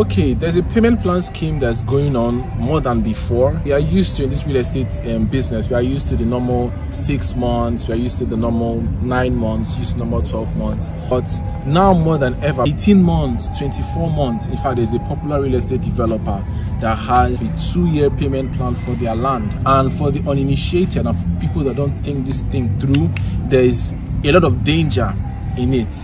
Okay, there's a payment plan scheme that's going on more than before. We are used to, in this real estate business, we are used to the normal 6 months, we are used to the normal 9 months, used to normal 12 months. But now more than ever, 18 months, 24 months. In fact, there's a popular real estate developer that has a 2-year payment plan for their land. And for the uninitiated and for people that don't think this thing through, there's a lot of danger in it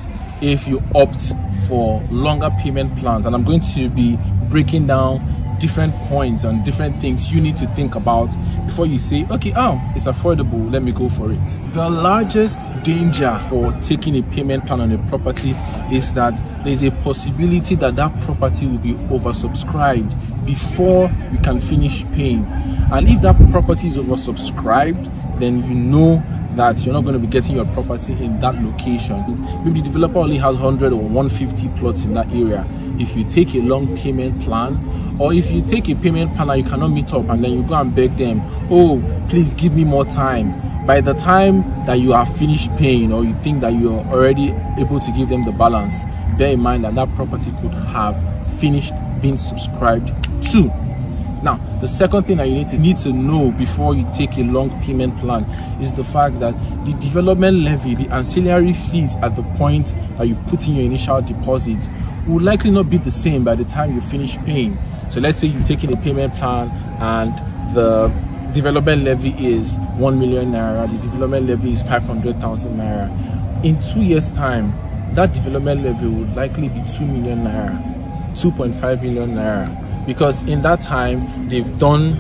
if you opt for longer payment plans. And I'm going to be breaking down different points and different things you need to think about before you say, okay, it's affordable, let me go for it. The largest danger for taking a payment plan on a property is that there's a possibility that that property will be oversubscribed before you can finish paying. And if that property is oversubscribed, then you know that you're not going to be getting your property in that location. Maybe the developer only has 100 or 150 plots in that area. If you take a long payment plan, or if you take a payment plan and you cannot meet up and then you go and beg them, oh, please give me more time. By the time that you are finished paying, or you think that you're already able to give them the balance, bear in mind that that property could have finished being subscribed to. Now, the second thing that you need to know before you take a long payment plan is the fact that the development levy, the ancillary fees at the point that you put in your initial deposit will likely not be the same by the time you finish paying. So let's say you're taking a payment plan and the development levy is 1 million naira, the development levy is 500,000 naira. In 2 years' time, that development levy will likely be 2 million naira, 2.5 million naira. Because in that time, they've done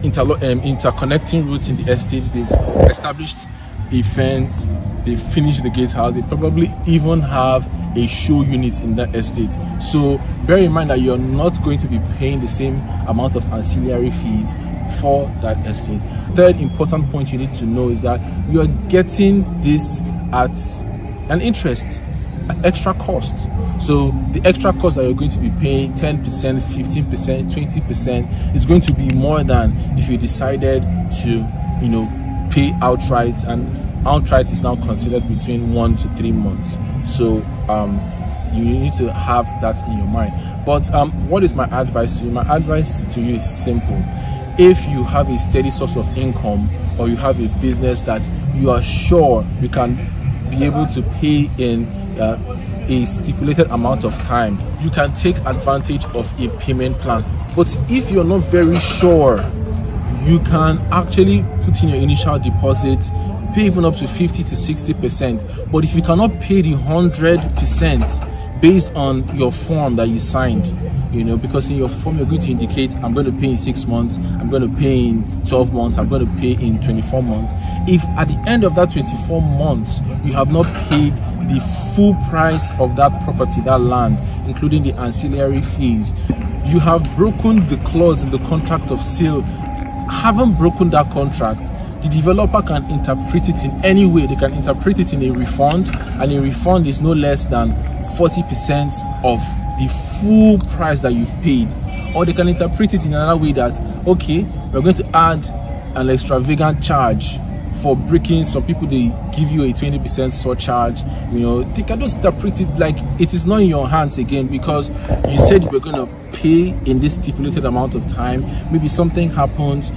interconnecting routes in the estate, they've established a fence, they've finished the gatehouse, they probably even have a show unit in that estate. So bear in mind that you're not going to be paying the same amount of ancillary fees for that estate. Third important point you need to know is that you're getting this at an interest, at extra cost. So the extra cost that you're going to be paying, 10%, 15%, 20%, is going to be more than if you decided to, pay outright, and outright is now considered between 1 to 3 months. So you need to have that in your mind. But what is my advice to you? My advice to you is simple. If you have a steady source of income, or you have a business that you are sure you can be able to pay in a stipulated amount of time, you can take advantage of a payment plan. But if you're not very sure, you can actually put in your initial deposit, pay even up to 50 to 60%. But if you cannot pay the 100% based on your form that you signed, because in your form you're going to indicate, I'm going to pay in 6 months, I'm going to pay in 12 months, I'm going to pay in 24 months. If at the end of that 24 months you have not paid the full price of that property, that land, including the ancillary fees, you have broken the clause in the contract of sale. Haven't broken that contract, the developer can interpret it in any way. They can interpret it in a refund, and a refund is no less than 40% of the full price that you've paid. Or they can interpret it in another way that, okay, we're going to add an extravagant charge for breaking. Some people, they give you a 20% surcharge. They can just interpret it like it is not in your hands again, because you said you were going to pay in this stipulated amount of time. Maybe something happens,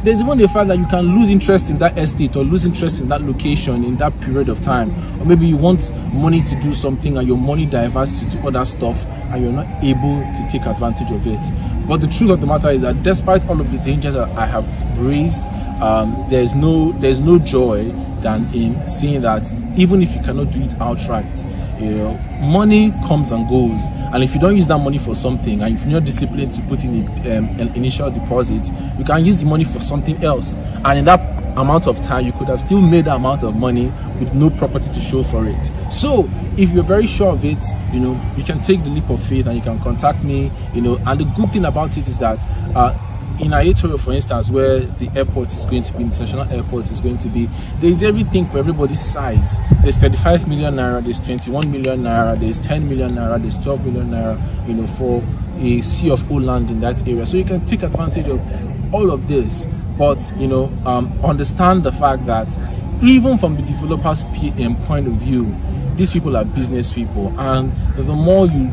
there's even the fact that you can lose interest in that estate, or lose interest in that location in that period of time. Or maybe you want money to do something and your money diverts to other stuff and you're not able to take advantage of it. But the truth of the matter is that despite all of the dangers that I have raised, there's no joy than in seeing that even if you cannot do it outright, money comes and goes, and if you don't use that money for something, and if you're not disciplined to put in an initial deposit, you can use the money for something else, and in that amount of time you could have still made that amount of money with no property to show for it. So if you're very sure of it, you can take the leap of faith and you can contact me. And the good thing about it is that in Ayetoro, for instance, where the airport is going to be, international airport is going to be, there's everything for everybody's size. There's 35 million naira, there's 21 million naira, there's 10 million naira, there's 12 million naira, for a sea of O land in that area. So you can take advantage of all of this. But, understand the fact that even from the developer's point of view, these people are business people, and the more you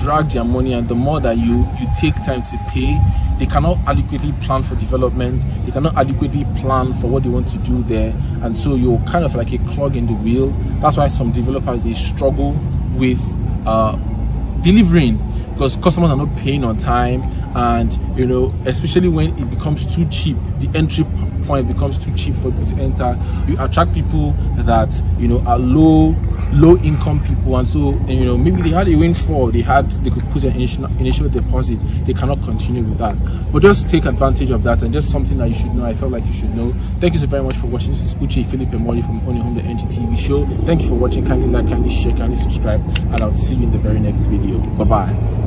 drag their money and the more that you take time to pay, they cannot adequately plan for development, they cannot adequately plan for what they want to do there, and so you're kind of like a clog in the wheel. That's why some developers, they struggle with delivering, because customers are not paying on time, and you know, especially when it becomes too cheap, the entry point becomes too cheap for people to enter. You attract people that, you know, are low income people, and so, you know, maybe they had a windfall, they could put an initial deposit, they cannot continue with that. But just take advantage of that, and just something that you should know. I felt like you should know. Thank you so very much for watching. This is Uche Philip Emori from Ownahome.ng TV show. Thank you for watching. Kindly like, kindly share, kindly subscribe, and I'll see you in the very next video. Bye bye.